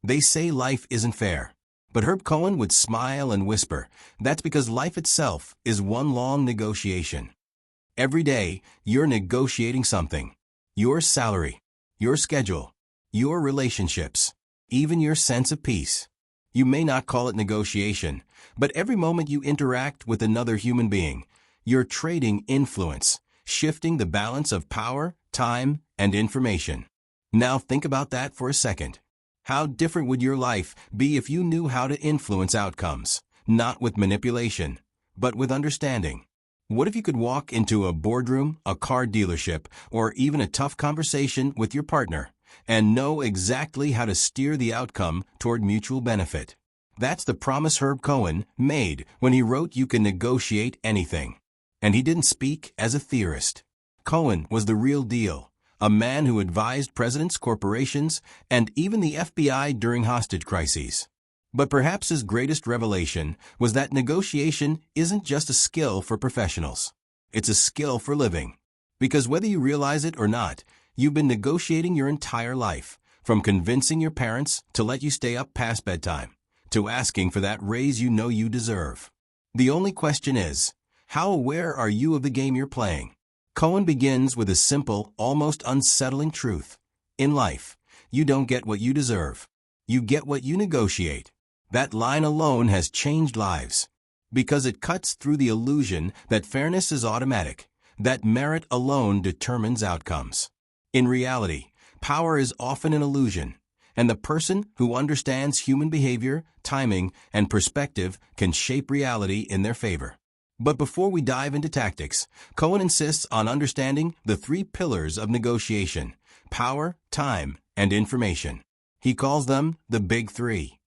They say life isn't fair. But Herb Cohen would smile and whisper, that's because life itself is one long negotiation. Every day, you're negotiating something. Your salary, your schedule, your relationships, even your sense of peace. You may not call it negotiation, but every moment you interact with another human being, you're trading influence, shifting the balance of power, time, and information. Now think about that for a second. How different would your life be if you knew how to influence outcomes, not with manipulation, but with understanding? What if you could walk into a boardroom, a car dealership, or even a tough conversation with your partner and know exactly how to steer the outcome toward mutual benefit? That's the promise Herb Cohen made when he wrote You Can Negotiate Anything. And he didn't speak as a theorist. Cohen was the real deal. A man who advised presidents, corporations, and even the FBI during hostage crises. But perhaps his greatest revelation was that negotiation isn't just a skill for professionals. It's a skill for living. Because whether you realize it or not, you've been negotiating your entire life, from convincing your parents to let you stay up past bedtime, to asking for that raise you know you deserve. The only question is, how aware are you of the game you're playing? Cohen begins with a simple, almost unsettling truth. In life, you don't get what you deserve. You get what you negotiate. That line alone has changed lives. Because it cuts through the illusion that fairness is automatic, that merit alone determines outcomes. In reality, power is often an illusion, and the person who understands human behavior, timing, and perspective can shape reality in their favor. But before we dive into tactics, Cohen insists on understanding the three pillars of negotiation: power, time, and information. He calls them the big three.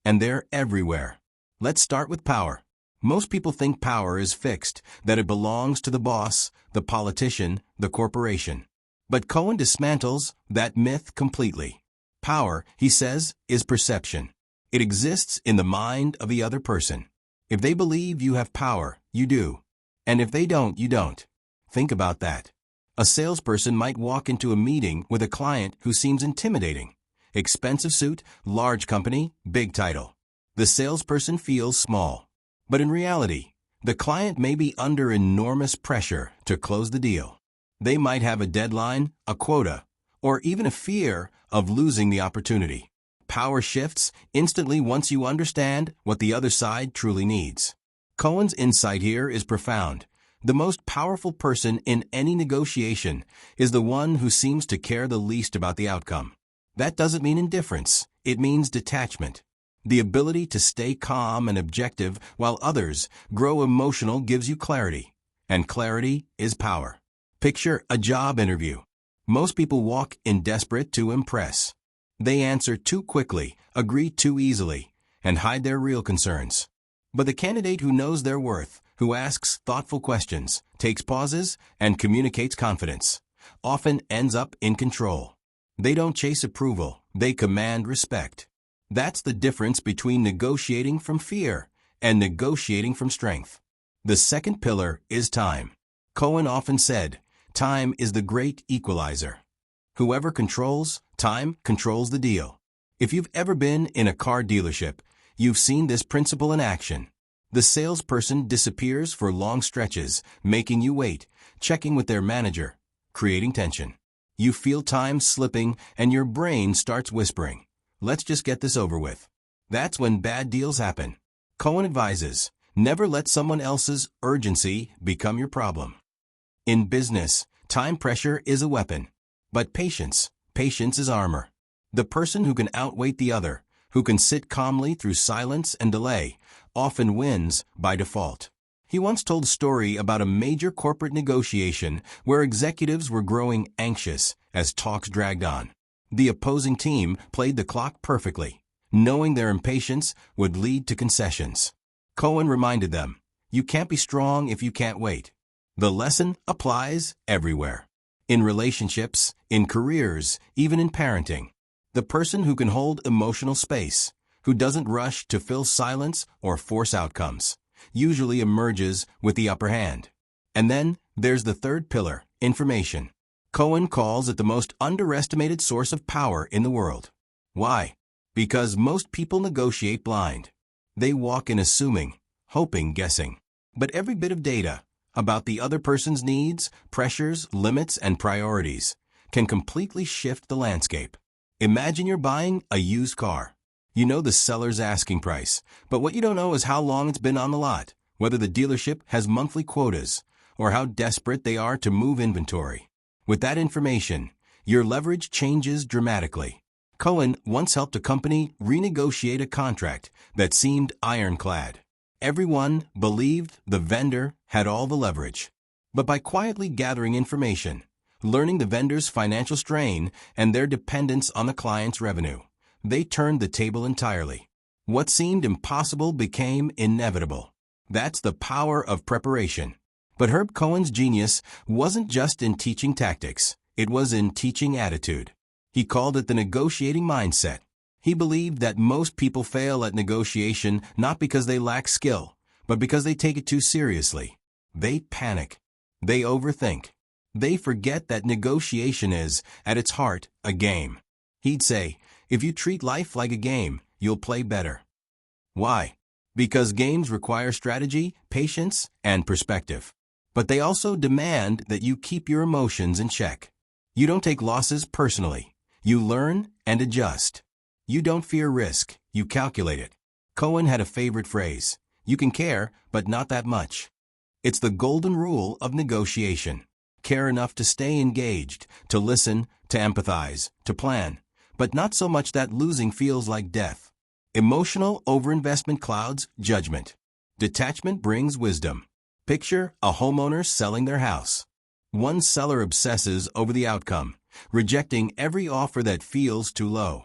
And they're everywhere. Let's start with power. Most people think power is fixed, that it belongs to the boss, the politician, the corporation. But Cohen dismantles that myth completely. Power, he says, is perception. It exists in the mind of the other person. If they believe you have power, you do. And if they don't, you don't. Think about that. A salesperson might walk into a meeting with a client who seems intimidating. Expensive suit, large company, big title. The salesperson feels small. But in reality, the client may be under enormous pressure to close the deal. They might have a deadline, a quota, or even a fear of losing the opportunity. Power shifts instantly once you understand what the other side truly needs. Cohen's insight here is profound. The most powerful person in any negotiation is the one who seems to care the least about the outcome. That doesn't mean indifference. It means detachment. The ability to stay calm and objective while others grow emotional gives you clarity. And clarity is power. Picture a job interview. Most people walk in desperate to impress. They answer too quickly, agree too easily, and hide their real concerns. But the candidate who knows their worth, who asks thoughtful questions, takes pauses, and communicates confidence, often ends up in control. They don't chase approval, they command respect. That's the difference between negotiating from fear and negotiating from strength. The second pillar is time. Cohen often said, time is the great equalizer. Whoever controls time controls the deal. If you've ever been in a car dealership, you've seen this principle in action. The salesperson disappears for long stretches, making you wait, checking with their manager, creating tension. You feel time slipping and your brain starts whispering, let's just get this over with. That's when bad deals happen. Cohen advises, never let someone else's urgency become your problem. In business, time pressure is a weapon. But patience is armor. The person who can outweight the other, who can sit calmly through silence and delay, often wins by default. He once told a story about a major corporate negotiation where executives were growing anxious as talks dragged on. The opposing team played the clock perfectly, knowing their impatience would lead to concessions. Cohen reminded them, you can't be strong if you can't wait. The lesson applies everywhere. In relationships, in careers, even in parenting. The person who can hold emotional space, who doesn't rush to fill silence or force outcomes, usually emerges with the upper hand. And then there's the third pillar, information. Cohen calls it the most underestimated source of power in the world. Why? Because most people negotiate blind. They walk in assuming, hoping, guessing. But every bit of data about the other person's needs, pressures, limits, and priorities can completely shift the landscape. Imagine you're buying a used car. You know the seller's asking price, but what you don't know is how long it's been on the lot, whether the dealership has monthly quotas, or how desperate they are to move inventory. With that information, your leverage changes dramatically. Cohen once helped a company renegotiate a contract that seemed ironclad. Everyone believed the vendor had all the leverage. But by quietly gathering information, learning the vendor's financial strain and their dependence on the client's revenue, they turned the table entirely. What seemed impossible became inevitable. That's the power of preparation. But Herb Cohen's genius wasn't just in teaching tactics, it was in teaching attitude. He called it the negotiating mindset. He believed that most people fail at negotiation not because they lack skill, but because they take it too seriously. They panic. They overthink. They forget that negotiation is, at its heart, a game. He'd say, if you treat life like a game, you'll play better. Why? Because games require strategy, patience, and perspective. But they also demand that you keep your emotions in check. You don't take losses personally. You learn and adjust. You don't fear risk. You calculate it. Cohen had a favorite phrase. You can care, but not that much. It's the golden rule of negotiation. Care enough to stay engaged, to listen, to empathize, to plan, but not so much that losing feels like death. Emotional overinvestment clouds judgment. Detachment brings wisdom. Picture a homeowner selling their house. One seller obsesses over the outcome, rejecting every offer that feels too low.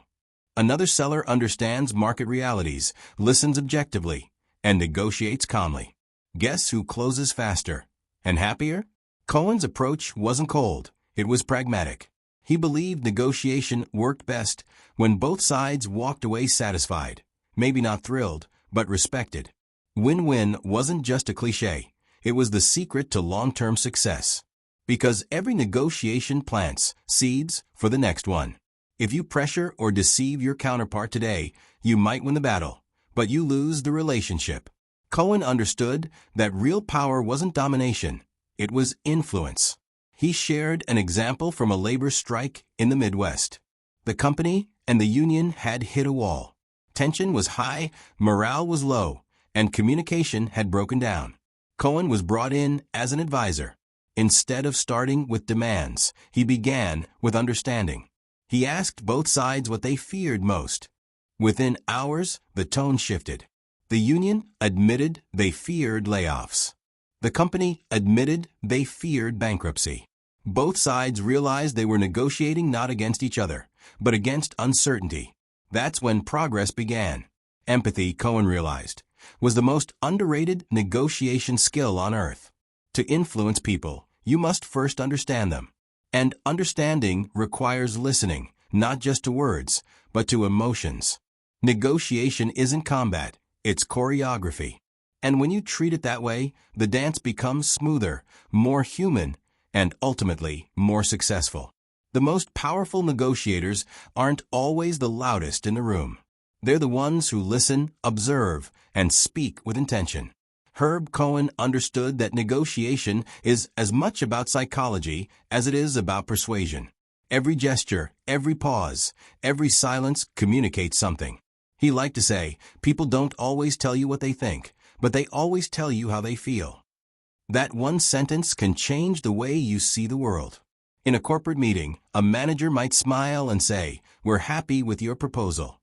Another seller understands market realities, listens objectively, and negotiates calmly. Guess who closes faster and happier? Cohen's approach wasn't cold, it was pragmatic. He believed negotiation worked best when both sides walked away satisfied, maybe not thrilled, but respected. Win-win wasn't just a cliche, it was the secret to long-term success. Because every negotiation plants seeds for the next one. If you pressure or deceive your counterpart today, you might win the battle, but you lose the relationship. Cohen understood that real power wasn't domination, it was influence. He shared an example from a labor strike in the Midwest. The company and the union had hit a wall. Tension was high, morale was low, and communication had broken down. Cohen was brought in as an advisor. Instead of starting with demands, he began with understanding. He asked both sides what they feared most. Within hours, the tone shifted. The union admitted they feared layoffs. The company admitted they feared bankruptcy. Both sides realized they were negotiating not against each other, but against uncertainty. That's when progress began. Empathy, Cohen realized, was the most underrated negotiation skill on earth. To influence people, you must first understand them. And understanding requires listening, not just to words, but to emotions. Negotiation isn't combat, it's choreography. And when you treat it that way, the dance becomes smoother, more human, and ultimately more successful. The most powerful negotiators aren't always the loudest in the room. They're the ones who listen, observe, and speak with intention. Herb Cohen understood that negotiation is as much about psychology as it is about persuasion. Every gesture, every pause, every silence communicates something. He liked to say, people don't always tell you what they think, but they always tell you how they feel. That one sentence can change the way you see the world. In a corporate meeting, a manager might smile and say, "We're happy with your proposal."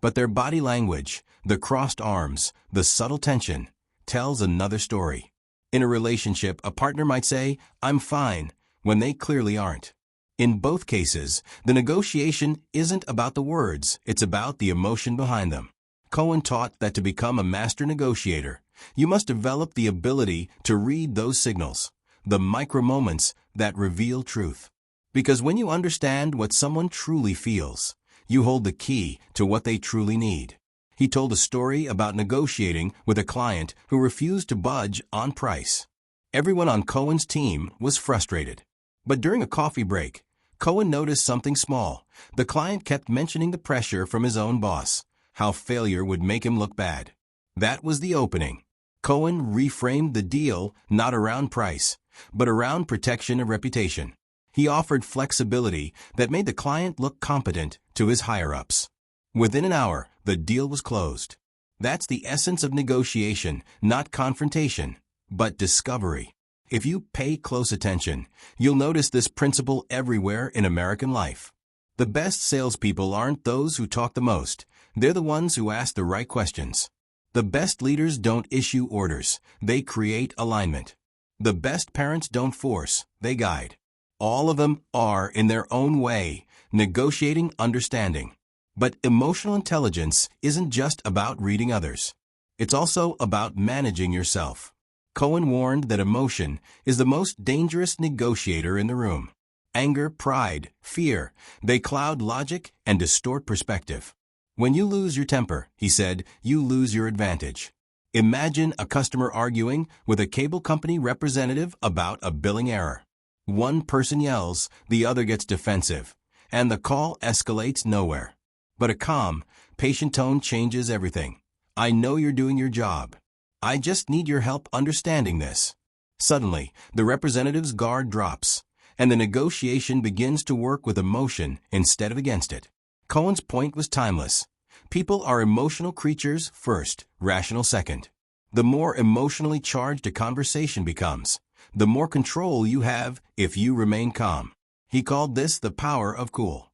But their body language, the crossed arms, the subtle tension, tells another story. In a relationship, a partner might say, "I'm fine," when they clearly aren't. In both cases, the negotiation isn't about the words, it's about the emotion behind them. Cohen taught that to become a master negotiator, you must develop the ability to read those signals, the micro moments that reveal truth. Because when you understand what someone truly feels, you hold the key to what they truly need. He told a story about negotiating with a client who refused to budge on price. Everyone on Cohen's team was frustrated. But during a coffee break, Cohen noticed something small. The client kept mentioning the pressure from his own boss, how failure would make him look bad. That was the opening. Cohen reframed the deal not around price, but around protection of reputation. He offered flexibility that made the client look competent to his higher-ups. Within an hour, the deal was closed. That's the essence of negotiation, not confrontation, but discovery. If you pay close attention, you'll notice this principle everywhere in American life. The best salespeople aren't those who talk the most. They're the ones who ask the right questions. The best leaders don't issue orders. They create alignment. The best parents don't force. They guide. All of them are, in their own way, negotiating understanding. But emotional intelligence isn't just about reading others. It's also about managing yourself. Cohen warned that emotion is the most dangerous negotiator in the room. Anger, pride, fear, they cloud logic and distort perspective. When you lose your temper, he said, you lose your advantage. Imagine a customer arguing with a cable company representative about a billing error. One person yells, the other gets defensive, and the call escalates nowhere. But a calm, patient tone changes everything. I know you're doing your job. I just need your help understanding this. Suddenly, the representative's guard drops, and the negotiation begins to work with emotion instead of against it. Cohen's point was timeless. People are emotional creatures first, rational second. The more emotionally charged a conversation becomes, the more control you have if you remain calm. He called this the power of cool.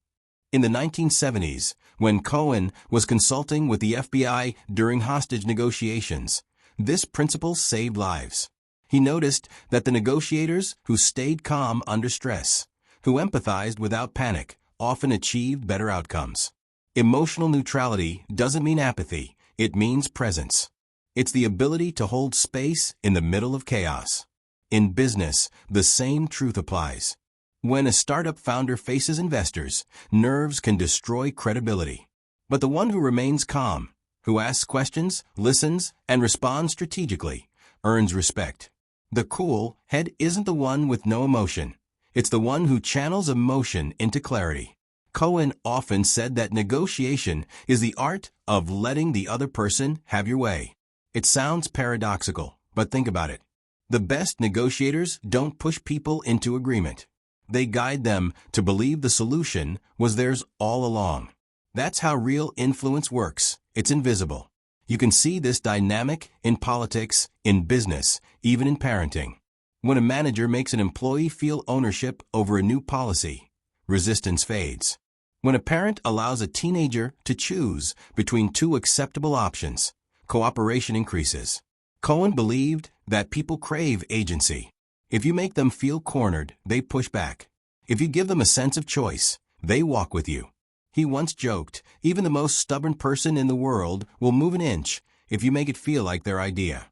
In the 1970s, when Cohen was consulting with the FBI during hostage negotiations, this principle saved lives. He noticed that the negotiators who stayed calm under stress, who empathized without panic, often achieved better outcomes. Emotional neutrality doesn't mean apathy, it means presence. It's the ability to hold space in the middle of chaos. In business, the same truth applies. When a startup founder faces investors, nerves can destroy credibility. But the one who remains calm, who asks questions, listens, and responds strategically, earns respect. The cool head isn't the one with no emotion. It's the one who channels emotion into clarity. Cohen often said that negotiation is the art of letting the other person have your way. It sounds paradoxical, but think about it. The best negotiators don't push people into agreement. They guide them to believe the solution was theirs all along. That's how real influence works. It's invisible. You can see this dynamic in politics, in business, even in parenting. When a manager makes an employee feel ownership over a new policy, resistance fades. When a parent allows a teenager to choose between two acceptable options, cooperation increases. Cohen believed that people crave agency. If you make them feel cornered, they push back. If you give them a sense of choice, they walk with you. He once joked, even the most stubborn person in the world will move an inch if you make it feel like their idea.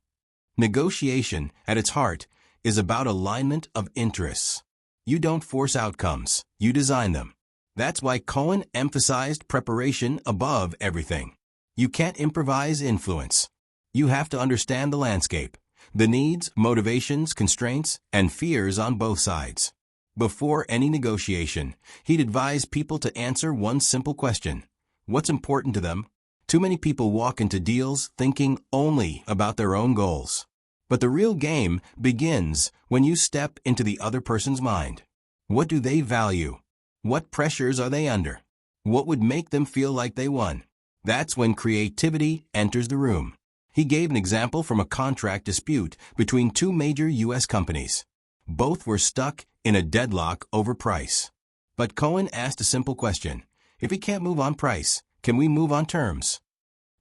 Negotiation, at its heart, is about alignment of interests. You don't force outcomes, you design them. That's why Cohen emphasized preparation above everything. You can't improvise influence. You have to understand the landscape, the needs, motivations, constraints, and fears on both sides. Before any negotiation, he'd advise people to answer one simple question. What's important to them? Too many people walk into deals thinking only about their own goals. But the real game begins when you step into the other person's mind. What do they value? What pressures are they under? What would make them feel like they won? That's when creativity enters the room. He gave an example from a contract dispute between two major U.S. companies. Both were stuck in a deadlock over price. But Cohen asked a simple question. If we can't move on price, can we move on terms?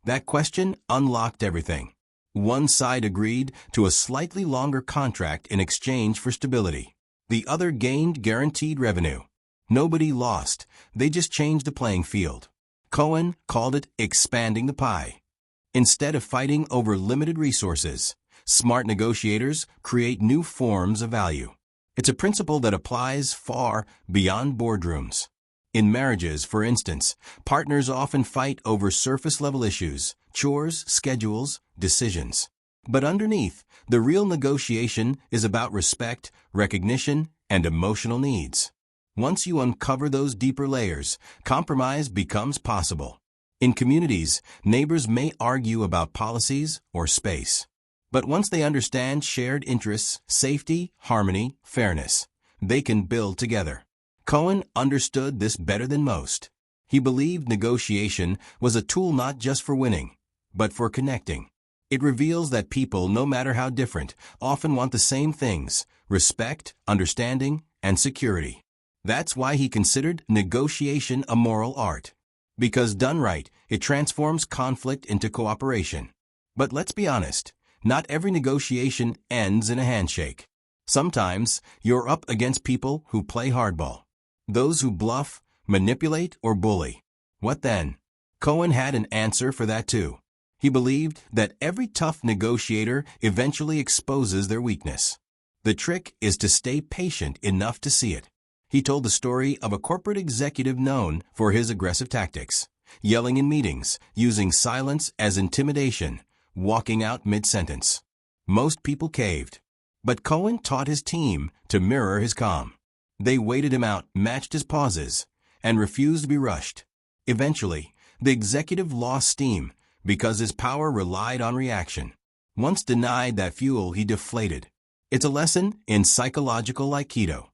That question unlocked everything. One side agreed to a slightly longer contract in exchange for stability. The other gained guaranteed revenue. Nobody lost. They just changed the playing field. Cohen called it expanding the pie. Instead of fighting over limited resources, smart negotiators create new forms of value. It's a principle that applies far beyond boardrooms. In marriages, for instance, partners often fight over surface-level issues, chores, schedules, decisions. But underneath, the real negotiation is about respect, recognition, and emotional needs. Once you uncover those deeper layers, compromise becomes possible. In communities, neighbors may argue about policies or space. But once they understand shared interests, safety, harmony, fairness, they can build together. Cohen understood this better than most. He believed negotiation was a tool not just for winning, but for connecting. It reveals that people, no matter how different, often want the same things: respect, understanding, and security. That's why he considered negotiation a moral art. Because done right, it transforms conflict into cooperation. But let's be honest, not every negotiation ends in a handshake. Sometimes you're up against people who play hardball. Those who bluff, manipulate, or bully. What then? Cohen had an answer for that too. He believed that every tough negotiator eventually exposes their weakness. The trick is to stay patient enough to see it. He told the story of a corporate executive known for his aggressive tactics, yelling in meetings, using silence as intimidation, walking out mid-sentence. Most people caved. But Cohen taught his team to mirror his calm. They waited him out, matched his pauses, and refused to be rushed. Eventually, the executive lost steam because his power relied on reaction. Once denied that fuel, he deflated. It's a lesson in psychological Aikido,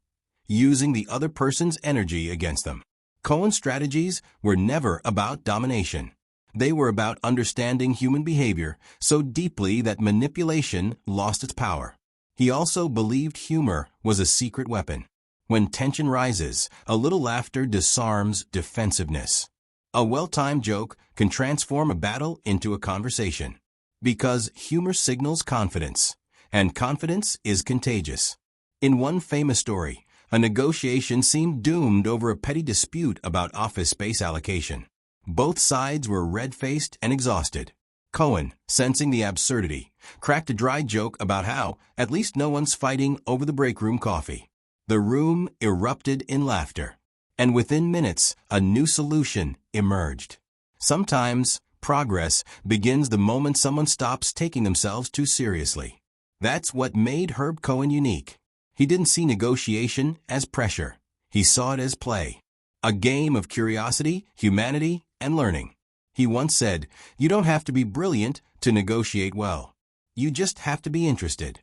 using the other person's energy against them. Cohen's strategies were never about domination. They were about understanding human behavior so deeply that manipulation lost its power. He also believed humor was a secret weapon. When tension rises, a little laughter disarms defensiveness. A well-timed joke can transform a battle into a conversation. Because humor signals confidence, and confidence is contagious. In one famous story, a negotiation seemed doomed over a petty dispute about office space allocation. Both sides were red-faced and exhausted. Cohen, sensing the absurdity, cracked a dry joke about how at least no one's fighting over the break room coffee. The room erupted in laughter, and within minutes, a new solution emerged. Sometimes, progress begins the moment someone stops taking themselves too seriously. That's what made Herb Cohen unique. He didn't see negotiation as pressure. He saw it as play. A game of curiosity, humanity, and learning. He once said, "You don't have to be brilliant to negotiate well. You just have to be interested."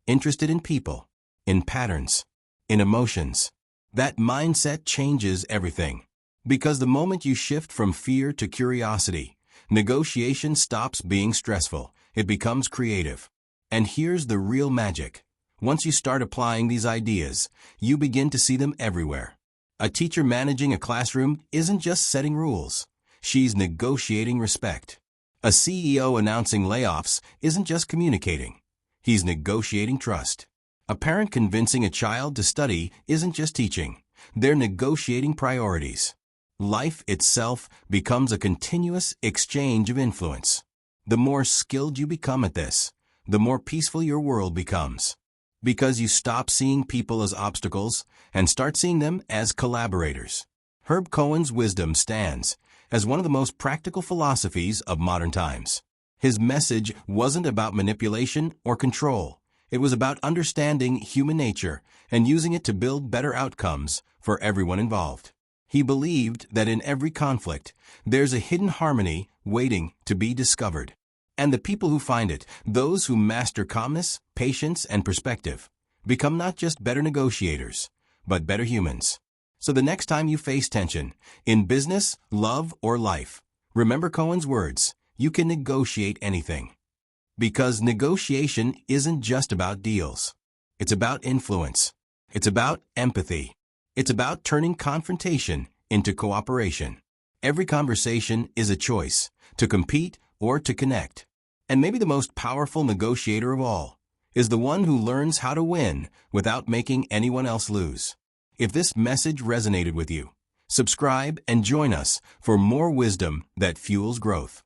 Interested in people, in patterns, in emotions. That mindset changes everything. Because the moment you shift from fear to curiosity, negotiation stops being stressful. It becomes creative. And here's the real magic. Once you start applying these ideas, you begin to see them everywhere. A teacher managing a classroom isn't just setting rules. She's negotiating respect. A CEO announcing layoffs isn't just communicating. He's negotiating trust. A parent convincing a child to study isn't just teaching. They're negotiating priorities. Life itself becomes a continuous exchange of influence. The more skilled you become at this, the more peaceful your world becomes. Because you stop seeing people as obstacles and start seeing them as collaborators. Herb Cohen's wisdom stands as one of the most practical philosophies of modern times. His message wasn't about manipulation or control. It was about understanding human nature and using it to build better outcomes for everyone involved. He believed that in every conflict, there's a hidden harmony waiting to be discovered. And the people who find it, those who master calmness, patience, and perspective, become not just better negotiators, but better humans. So the next time you face tension, in business, love, or life, remember Cohen's words: you can negotiate anything. Because negotiation isn't just about deals. It's about influence. It's about empathy. It's about turning confrontation into cooperation. Every conversation is a choice, to compete or to connect. And maybe the most powerful negotiator of all is the one who learns how to win without making anyone else lose. If this message resonated with you, subscribe and join us for more wisdom that fuels growth.